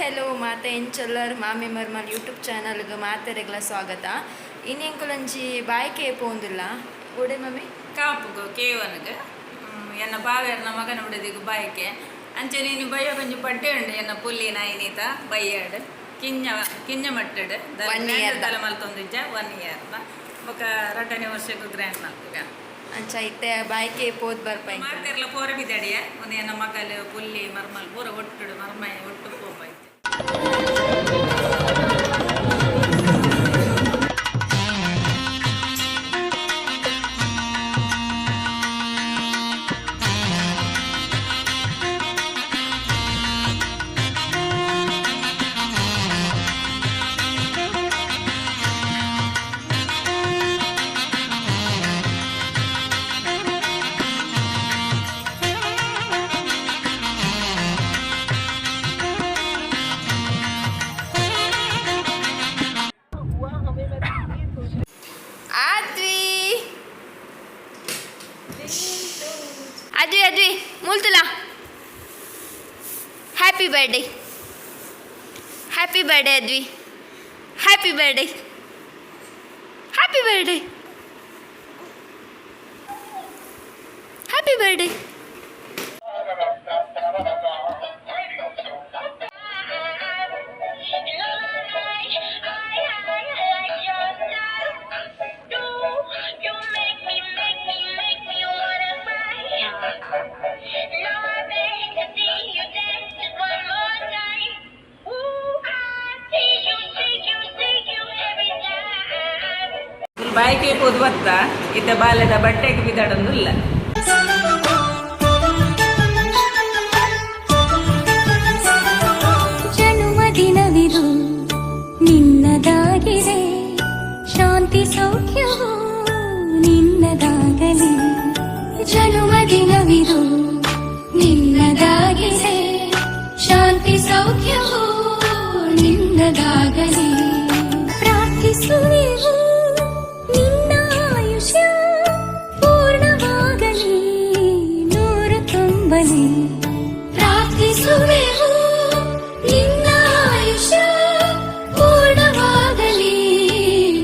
Hello ಮಾತೆ ಎಂಚಲ್ಲರ್ ಮಾಮಿ ಮರ್ಮಲ್ YouTube ಚಾನಲ್ಗೆ ಮಾತೆರೆಗ್ಲ ಸ್ವಾಗತ. ಇನ್ನೆಂಕುಲಂಜಿ ಬಾಯ್ಕೆ ಪೋಂದಿಲ್ಲ ಗೋಡೆ ಮಮ್ಮಿ ಕಾಪುಗು ಕೇವನ್ಗೆ ಎನ್ನ ಬಾವೆರ್ನ ಮಗನ ಬಿಡದಿಗು ಬಾಯ್ಕೆ ಅಂಚೆ ನೀನು ಬಯ್ಯೋ ಕೊಂಚ ಬಟ್ಟೆ ಉಂಡು ಎನ್ನ ಪುಲ್ಲಿ ನಾಯಿನೀತ ಬಯ್ಯಾಡ್ ಕಿಂಜ ಮಟ್ಟಡ್ ತಲೆ ಮಲ್ತೊಂದಿಜ್ಜ 1 year ಬೊಕ 2ನೇ ವರ್ಷಕ್ಕೂ ಗ್ರ್ಯಾಂಡ್ ಮಲ್ತುಗ ಅಂಚ ಇತ್ತೆ ಬಾಯ್ಕೆ ಪೋದ್ ಬರ್ಪೈ ಮಾತೆರ್ಲ ಪೋರ ಬಿದಡಿಯ ಒಂದು ಎನ್ನ ಮಗಲು ಪುಲ್ಲಿ ಮರ್ಮಲ್ ಪೂರ ಒಟ್ಟುಡು ಮರ್ಮೈ ಒಟ್ಟು ಪೋಪಾಯ್ತು. ಅದ್ವಿ ಮೂಲ್ತುಲಾ ಹ್ಯಾಪಿ ಬರ್ಡೇ ಅದ್ವಿ ಹ್ಯಾಪಿ ಬರ್ಡೇ ಬಾಯ್ಕೆ ಪೋದು ಬತ್ತ ಇದ್ದ ಬಾಲ್ಯದ ಬಟ್ಟೆಗೆ ಬಿದ್ದಾಡೊಂದಿಲ್ಲ. ಜನ್ಮದಿನವಿದು ನಿನ್ನದಾಗಿದೆ, ಶಾಂತಿ ಸೌಖ್ಯವು ನಿನ್ನದಾಗಲಿ. ಜನ್ಮದಿನವಿದು ನಿನ್ನದಾಗಿದೆ, ಶಾಂತಿ ಸೌಖ್ಯವು ನಿನ್ನದಾಗಲಿ. ಪ್ರಾರ್ಥಿಸುವೆವು ನಿನ್ನ ಆಯುಷ್ಯ ಪೂರ್ಣವಾಗಲಿ, ನೂರು ತುಂಬಲಿ. ಪ್ರಾರ್ಥಿಸುವೆವು ನಿನ್ನ ಆಯುಷ್ಯ ಪೂರ್ಣವಾಗಲಿ,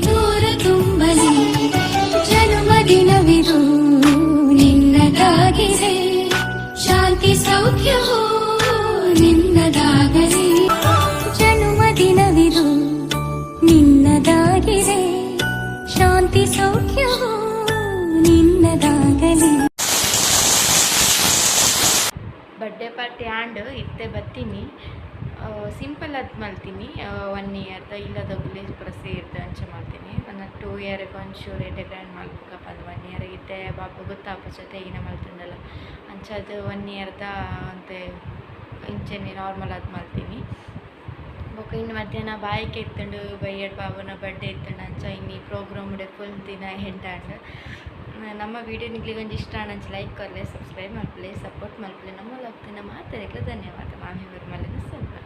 ನೂರು ತುಂಬಲಿ. ಜನ್ಮದಿನವಿದು ನಿನ್ನದಾಗಿದೆ, ಶಾಂತಿ ಸೌಖ್ಯವು ನಿನ್ನದಾಗಲಿ. ಜನ್ಮದಿನವಿದು ನಿನ್ನದಾಗಿದೆ, ಶಾಂತಿ ಸೌಖ್ಯವು ನಿನ್ನದಾಗಲಿ. ಬರ್ಡೇ ಪಾರ್ಟಿ ಆಂಡ್ ಇತ್ತೆ ಬತ್ತೀನಿ ಸಿಂಪಲ್ ಅದು ಮಲ್ತೀನಿ 1 year ಇಲ್ಲದ ವಿಲೇಜ್ ಪೂರ ಸೇರ್ದು ಅಂಚೆ ಮಾಡ್ತೀನಿ. ಒಂದು 2 year ಒಂಚೂರು ಏಟೆ ಗ್ರ್ಯಾಂಡ್ ಮಾಡ್ಬೇಕಪ್ಪ ಅದು 1 year ಇತ್ತೆ ಬಾಬು ಗೊತ್ತಾಪ ಜೊತೆ ಈಗಿನ ಮಲ್ತಿಂದಲ್ಲ ಅಂಚೆ ಅದು 1 year ಅಂತೆ ಇಂಚೆನೆ ನಾರ್ಮಲ್ ಅದು ಮಲ್ತೀನಿ. ಬೊಕ ಇನ್ನು ಮಧ್ಯಾಹ್ನ ಬಾಯ್ಕೆ ಇತ್ತಂಡು ಬಯ್ಯಡ್ ಬಾಬುನ ಬರ್ಡೇ ಇತ್ತಂಡು ಅಂಚ ಇನ್ನಿ ಪ್ರೋಗ್ರಾಮ್ ಫುಲ್ ದಿನ ಹೆಂಟಾಂಡ್ ನಮ್ಮ ವೀಡಿಯೋ ನಿಗ್ಲಿಗೊಂದು ಇಷ್ಟ ಅಂಚೆ ಲೈಕ್ ಕೊರ್ಲೆ ಸಬ್ಸ್ಕ್ರೈಬ್ ಮಲ್ಪಲೆ ಸಪೋರ್ಟ್ ಮಲ್ಪಲೆ ನಮ್ಮ ಹೋಗ್ತೀನಿ ಮಾತಾಡಕ್ಕೆ ಧನ್ಯವಾದ. ಮಾಮಿ ಮರ್ಮಲಿನ ಸ್ವಲ್ಪ